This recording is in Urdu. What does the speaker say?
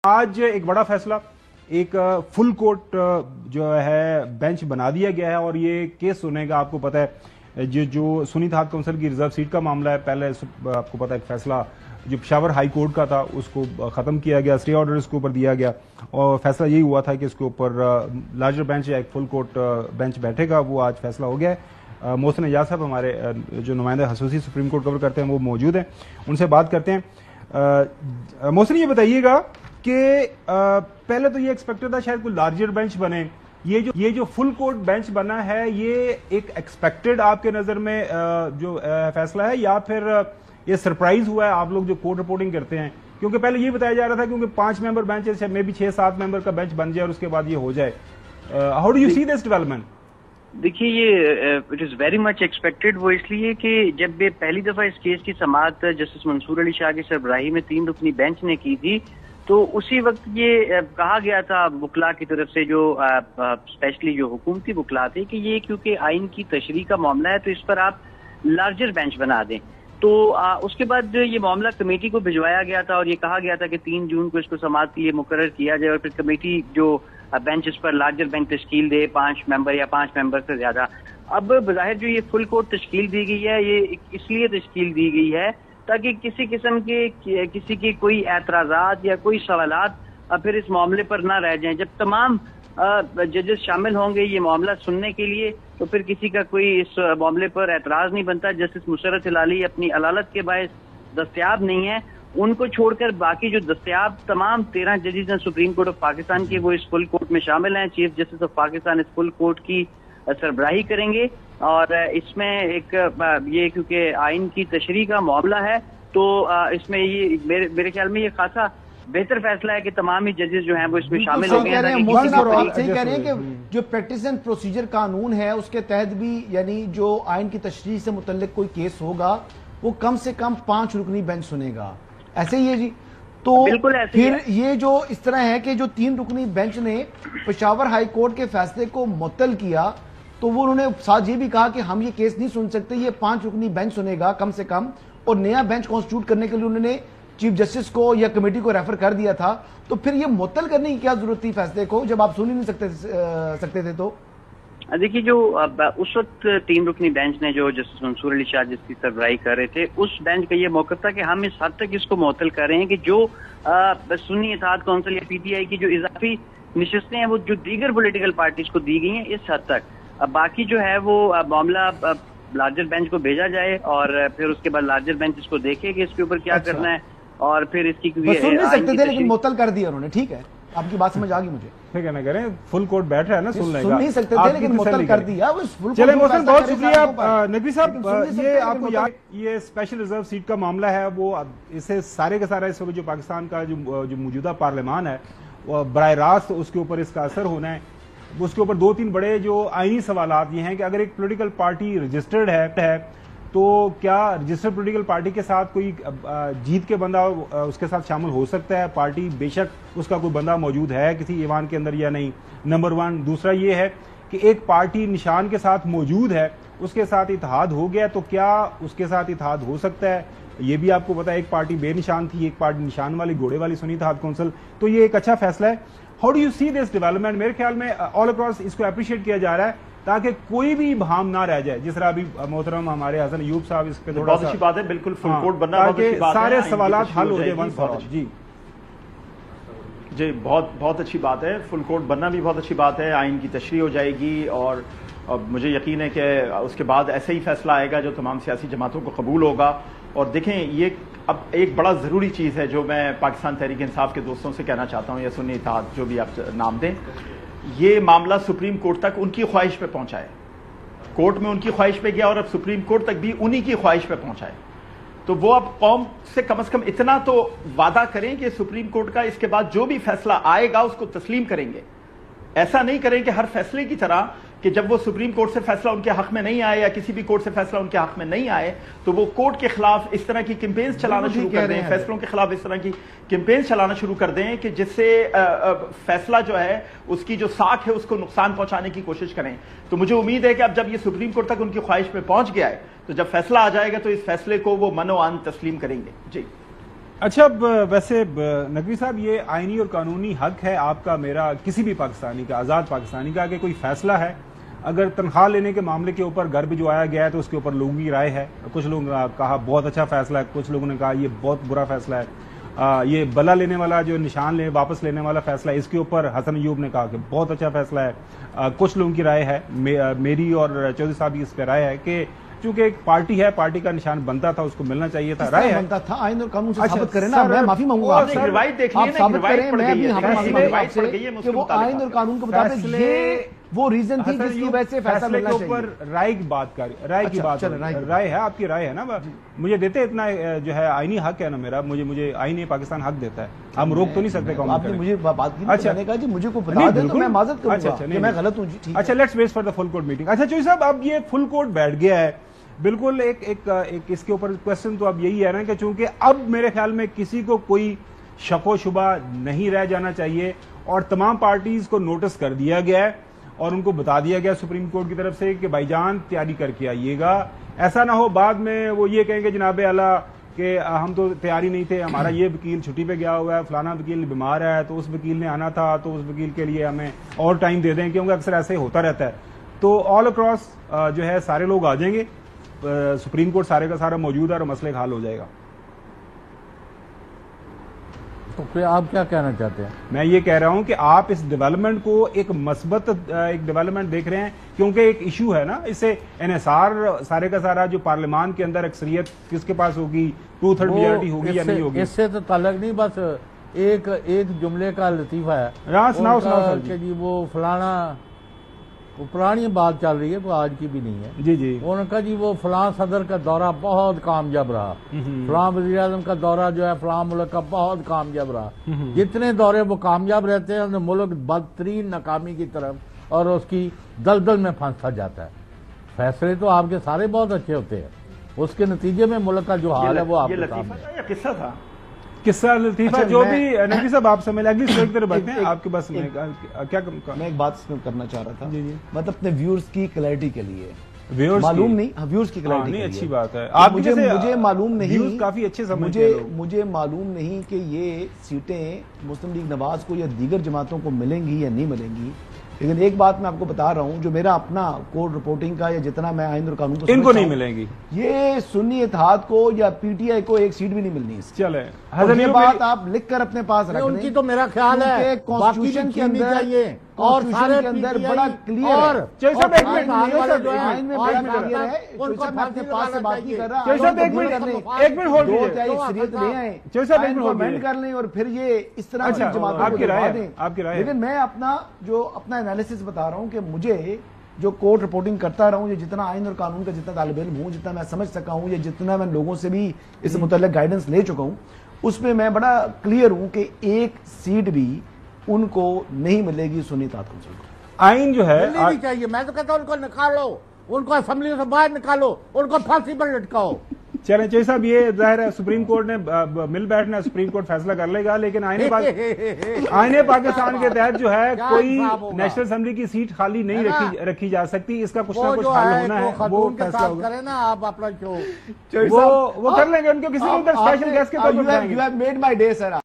آج ایک بڑا فیصلہ، ایک فل کورٹ جو ہے بینچ بنا دیا گیا ہے اور یہ کیس سنے گا. آپ کو پتہ ہے جو سنی اتحاد کونسل کی ریزرو سیٹ کا معاملہ ہے، پہلے آپ کو پتہ ہے ایک فیصلہ جو پشاور ہائی کورٹ کا تھا اس کو ختم کیا گیا، اسٹے آرڈر اس کے اوپر دیا گیا اور فیصلہ یہی ہوا تھا کہ اس کے اوپر لارجر بینچ یا ایک فل کورٹ بینچ بیٹھے گا. وہ آج فیصلہ ہو گیا ہے. محسن اعجاز صاحب ہمارے جو نمائندہ خصوصی سپریم کورٹ کور کرتے ہیں وہ موجود ہیں، ان سے بات کرتے ہیں. محسن یہ بتائیے گا کہ پہلے تو یہ ایکسپیکٹڈ تھا شاید کوئی لارجر بینچ بنے، یہ جو فل کورٹ بینچ بنا ہے یہ ایک ایکسپیکٹڈ آپ کے نظر میں جو فیصلہ ہے یا پھر یہ سرپرائز ہوا ہے آپ لوگ جو کورٹ رپورٹنگ کرتے ہیں؟ کیونکہ پہلے یہ بتایا جا رہا تھا کیونکہ 5 ممبر بینچ میں بھی 6-7 ممبر کا بینچ بن جائے اور اس کے بعد یہ ہو جائے. How do you see this development? دیکھیے یہ it is very much expected. وہ اس لیے کہ جب پہلی دفعہ اس کیس کی سماعت جسٹس منصور علی شاہ کی سربراہی میں 3 رکنی بینچ نے کی تھی تو اسی وقت یہ کہا گیا تھا وکلاء کی طرف سے، جو اسپیشلی جو حکومتی وکلاء تھے، کہ یہ کیونکہ آئین کی تشریح کا معاملہ ہے تو اس پر آپ لارجر بینچ بنا دیں. تو اس کے بعد یہ معاملہ کمیٹی کو بھجوایا گیا تھا اور یہ کہا گیا تھا کہ 3 جون کو اس کو سماعت کے لیے مقرر کیا جائے اور پھر کمیٹی جو بینچ اس پر لارجر بینچ تشکیل دے 5 ممبر یا 5 ممبر سے زیادہ. اب بظاہر جو یہ فل کورٹ تشکیل دی گئی ہے یہ اس لیے تشکیل دی گئی ہے تاکہ کسی قسم کے کسی کی کوئی اعتراضات یا کوئی سوالات پھر اس معاملے پر نہ رہ جائیں. جب تمام ججز شامل ہوں گے یہ معاملہ سننے کے لیے تو پھر کسی کا کوئی اس معاملے پر اعتراض نہیں بنتا. جسٹس مسرت ہلالی اپنی علالت کے باعث دستیاب نہیں ہے، ان کو چھوڑ کر باقی جو دستیاب تمام 13 ججز ہیں سپریم کورٹ آف پاکستان کے وہ اس فل کورٹ میں شامل ہیں. چیف جسٹس آف پاکستان اس فل کورٹ کی سربراہی کریں گے اور اس میں ایک یہ کیونکہ آئین کی تشریح کا معاملہ ہے تو اس میں یہ میرے خیال میں یہ خاصا بہتر فیصلہ ہے کہ تمام ہی ججز جو ہیں وہ اس میں شامل ہو گئے ہیں. صحیح کہہ رہے ہیں کہ جو پریکٹس اینڈ پروسیجر قانون ہے اس کے تحت بھی یعنی جو آئین کی تشریح سے متعلق کوئی کیس ہوگا وہ کم سے کم 5 رکنی بینچ سنے گا. ایسے ہی ہے جی. تو پھر یہ جو اس طرح ہے کہ جو 3 رکنی بینچ نے پشاور ہائی کورٹ کے فیصلے کو معطل کیا تو وہ انہوں نے ساتھ یہ بھی کہا کہ ہم یہ کیس نہیں سن سکتے، یہ 5 رکنی بینچ سنے گا کم سے کم، اور نیا بینچ کانسٹیٹیوٹ کرنے کے لیے انہوں نے چیف جسٹس کو یا کمیٹی کو ریفر کر دیا تھا. تو پھر یہ معطل کرنے کی کیا ضرورت تھی فیصلے کو جب آپ سن ہی نہیں سکتے تھے؟ تو دیکھیے جو اس وقت 3 رکنی بینچ نے جو جسٹس منصور علی شاہ جس کی سربراہی کر رہے تھے اس بینچ کا یہ موقف تھا کہ ہم اس حد تک اس کو معطل کر رہے ہیں کہ جو سنی اتحاد کونسل یا پی ٹی آئی کی جو اضافی نشستیں ہیں وہ جو دیگر پولیٹیکل پارٹیز کو دی گئی ہیں اس حد تک. باقی جو ہے وہ معاملہ لارجر بینچ کو بھیجا جائے اور پھر اس کے بعد لارجر بینچ اس کو دیکھے کہ اس کے اوپر کیا کرنا ہے اور پھر اس کی سن نہیں سکتے تھے لیکن معطل کر دیا انہوں نے. ٹھیک ہے، آپ کی بات سمجھ آ گئی مجھے. ٹھیک ہے نہ کریں، فل کورٹ بیٹھ رہا ہے نا، سن نہیں سکتے تھے لیکن معطل کر دیا. چلیں محسن بہت شکریہ. نقوی صاحب یہ آپ کو یہ اسپیشل ریزرو سیٹ کا معاملہ ہے وہ اسے سارے کا سارا اس وقت جو پاکستان کا جو موجودہ پارلیمان ہے وہ براہ راست اس کے اوپر اس کا اثر ہونا ہے. اس کے اوپر 2-3 بڑے جو آئینی سوالات یہ ہیں کہ اگر ایک پولیٹیکل پارٹی رجسٹرڈ ہے تو کیا رجسٹرڈ پولیٹیکل پارٹی کے ساتھ کوئی جیت کے بندہ اس کے ساتھ شامل ہو سکتا ہے؟ پارٹی بے شک اس کا کوئی بندہ موجود ہے کسی ایوان کے اندر یا نہیں، نمبر 1. دوسرا یہ ہے کہ ایک پارٹی نشان کے ساتھ موجود ہے اس کے ساتھ اتحاد ہو گیا تو کیا اس کے ساتھ اتحاد ہو سکتا ہے؟ یہ بھی آپ کو پتا ہے ایک پارٹی بے نشان تھی، ایک پارٹی نشان والی گھوڑے والی سنی اتحاد کونسل. تو یہ ایک اچھا فیصلہ ہے. How do you see this development? میرے خیال میں آل اکراس اس کو اپریشیٹ کیا جا رہا ہے تاکہ کوئی بھی ابہام نہ رہ جائے. جس طرح ابھی محترم ہمارے حسن ایوب صاحب اس پہ تھوڑا بہت اچھی بات ہے، بالکل فل کورٹ بننا بہت اچھی بات ہے، سارے سوالات حل ہو جائے ون فار آل. جی بہت اچھی بات ہے، فل کورٹ بننا بھی بہت اچھی بات ہے. آئین کی تشریح ہو جائے گی اور مجھے یقین ہے کہ اس کے بعد ایسا ہی فیصلہ آئے گا جو تمام سیاسی جماعتوں کو قبول ہوگا. اور دیکھیں یہ اب ایک بڑا ضروری چیز ہے جو میں پاکستان تحریک انصاف کے دوستوں سے کہنا چاہتا ہوں یا سنی اتحاد جو بھی آپ نام دیں، یہ معاملہ سپریم کورٹ تک ان کی خواہش پہ پہنچا ہے. کورٹ میں ان کی خواہش پہ گیا اور اب سپریم کورٹ تک بھی انہی کی خواہش پہ پہنچا ہے. تو وہ اب قوم سے کم از کم اتنا تو وعدہ کریں کہ سپریم کورٹ کا اس کے بعد جو بھی فیصلہ آئے گا اس کو تسلیم کریں گے. ایسا نہیں کریں کہ ہر فیصلے کی طرح کہ جب وہ سپریم کورٹ سے فیصلہ ان کے حق میں نہیں آئے یا کسی بھی کورٹ سے فیصلہ ان کے حق میں نہیں آئے تو وہ کورٹ کے خلاف اس طرح کی کیمپینز چلانا شروع کر دیں، فیصلوں کے خلاف اس طرح کی کیمپینز چلانا شروع کر دیں کہ جس سے فیصلہ جو ہے اس کی جو ساکھ ہے اس کو نقصان پہنچانے کی کوشش کریں. تو مجھے امید ہے کہ اب جب یہ سپریم کورٹ تک ان کی خواہش پہ پہنچ گیا ہے تو جب فیصلہ آ جائے گا تو اس فیصلے کو وہ من و عن تسلیم کریں گے. جی اچھا ویسے نقوی صاحب یہ آئینی اور قانونی حق ہے آپ کا میرا کسی بھی پاکستانی کا آزاد پاکستانی کا کہ کوئی فیصلہ ہے اگر تنخواہ لینے کے معاملے کے اوپر گھر جو آیا گیا ہے تو اس کے اوپر لوگوں کی رائے ہے. کچھ لوگوں نے کہا بہت اچھا فیصلہ ہے, کچھ لوگوں نے کہا یہ بہت برا فیصلہ ہے. یہ بلا لینے والا جو نشان واپس لینے والا فیصلہ ہے اس کے اوپر حسن ایوب نے کہا کہ بہت اچھا فیصلہ ہے. کچھ لوگوں کی رائے ہے, میری اور چودھری صاحب کی اس پہ رائے ہے کہ چونکہ ایک پارٹی ہے, پارٹی کا نشان بنتا تھا, اس کو ملنا چاہیے تھا. رائے بنتا تھا آئین اور قانون سے ثابت کریں نا, میں معافی مانگوں گا آپ سے, روایت دیکھ آپ لیے ثابت کریں, میں بھی آپ سے کہ وہ آئین اور قانون کے مطابق یہ وہ ریزن تھی جس کی وجہ سے فیصلہ ملنا چاہیے. اوپر رائے کی بات کر رائے کی بات رائے ہے, آپ کی رائے ہے نا, مجھے دیتے اتنا جو ہے آئینی حق ہے نا میرا, مجھے آئین پاکستان حق دیتا ہے, ہم روک تو نہیں سکتے. آپ نے مجھے بات کی, میں نے کہا جی مجھے کو بتا دیں تو میں معذرت کروں گا کہ میں غلط ہوں جی. اچھا let's wait for the full court meeting. اچھا چوہدری صاحب اب یہ فل کورٹ بیٹھ گیا ہے بالکل, ایک اس کے اوپر کوشچن تو اب یہی ہے نا کہ چونکہ اب میرے خیال میں کسی کو کوئی شک و شبہ نہیں رہ جانا چاہیے اور تمام پارٹیز کو نوٹس کر دیا گیا ہے اور ان کو بتا دیا گیا سپریم کورٹ کی طرف سے کہ بھائی جان تیاری کر کے آئیے گا, ایسا نہ ہو بعد میں وہ یہ کہیں گے جناب اعلیٰ کہ ہم تو تیاری نہیں تھے, ہمارا یہ وکیل چھٹی پہ گیا ہوا ہے, فلانا وکیل بیمار ہے تو اس وکیل نے آنا تھا تو اس وکیل کے لیے ہمیں اور ٹائم دے دیں, کیونکہ اکثر ایسے ہوتا رہتا ہے. تو آل اکراس جو ہے سارے لوگ آ جائیں گے, سپریم کورٹ سارے کا سارا موجود ہے اور مسئلے کا حل ہو جائے گا. تو پھر آپ کیا کہنا چاہتے ہیں؟ میں یہ کہہ رہا ہوں کہ آپ اس ڈیولپمنٹ کو ایک مثبت ایک ڈیولپمنٹ دیکھ رہے ہیں کیونکہ ایک ایشو ہے نا, اس سے انحصار سارے کا سارا جو پارلیمان کے اندر اکثریت کس کے پاس ہوگی, 2/3 میجورٹی ہوگی یا نہیں ہوگی, اس سے تو تعلق نہیں, بس ایک جملے کا لطیفہ ہے سناؤ کہ جی وہ فلانا, وہ پرانی بات چل رہی ہے تو آج کی بھی نہیں ہے. جی جی انہوں نے کہا جی وہ فلاں صدر کا دورہ بہت کامیاب رہا, فلاں وزیر اعظم کا دورہ جو ہے فلاں ملک کا بہت کامیاب رہا. جتنے دورے وہ کامیاب رہتے ہیں ملک بدترین ناکامی کی طرف اور اس کی دلدل میں پھنستا جاتا ہے. فیصلے تو آپ کے سارے بہت اچھے ہوتے ہیں, اس کے نتیجے میں ملک کا جو حال ہے وہ آپ کے سامنے ہے. قصہ تھا, قصہ لطیفہ جو بھی نقوی صاحب آپ سے ملے اگلی سلائڈ کی طرف بڑھتے ہیں. آپ کے پاس کیا میں ایک بات کرنا چاہ رہا تھا, مطلب اپنے ویورز کی کلیئرٹی کے لیے, معلوم نہیں ویورز کی کلیئرٹی نہیں, کے اچھی لیے بات ہے. آپ مجھے معلوم نہیں, کافی اچھے سمجھتے ہیں, مجھے معلوم نہیں کہ یہ سیٹیں مسلم لیگ نواز کو یا دیگر جماعتوں کو ملیں گی یا نہیں ملیں گی, لیکن ایک بات میں آپ کو بتا رہا ہوں جو میرا اپنا کورٹ رپورٹنگ کا یا جتنا میں آئین اور قانون کو ان کو نہیں ملیں گی, یہ سنی اتحاد کو یا پی ٹی آئی کو ایک سیٹ بھی نہیں ملنی. چلے یہ بات آپ لکھ کر اپنے پاس رکھ ان کی تو میرا خیال ہے کانسٹیٹیوشن کے اندر اور سارے کے اندر بڑا کلیئر ہے, آئین میں بڑا کلیئر ہے. میں اپنے پاس سے بات نہیں کر رہا, ایک منٹ ہولڈ کیجئے, اکثریت لے آئیں, آئین کو امینڈ کر لیں اور پھر یہ اس طرح کی جماعتوں کو دبا دیں. لیکن میں اپنا انالیسس بتا رہا ہوں کہ مجھے جو کورٹ رپورٹنگ کرتا رہا ہوں, یہ جتنا آئین اور قانون کا جتنا طالب علم ہوں, جتنا میں سمجھ سکا ہوں, یا جتنا میں لوگوں سے بھی اس متعلق گائیڈنس لے چکا ہوں, اس میں بڑا کلیئر ہوں کہ ایک سیٹ بھی ان کو نہیں ملے گی سنی اتحاد کونسل کو. آئین جو ہے نہیں چاہیے, میں تو کہتا ہوں ان کو نکالو, ان کو اسمبلی سے باہر نکالو, ان کو پھانسی پر لٹکاؤ. چلیں چوہدری صاحب یہ ظاہر ہے سپریم کورٹ نے مل بیٹھنا, سپریم کورٹ فیصلہ کر لے گا, لیکن آئین پاکستان کے تحت جو ہے کوئی نیشنل اسمبلی کی سیٹ خالی نہیں رکھی جا سکتی, اس کا کچھ نہ کچھ حل ہونا ہے, وہ فیصلہ ہوگا. کریں نا آپ اپنا وہ کر لیں گے, ان کو کسی کو اسپیشل گیسٹ کے طور پر You have made my day, sir.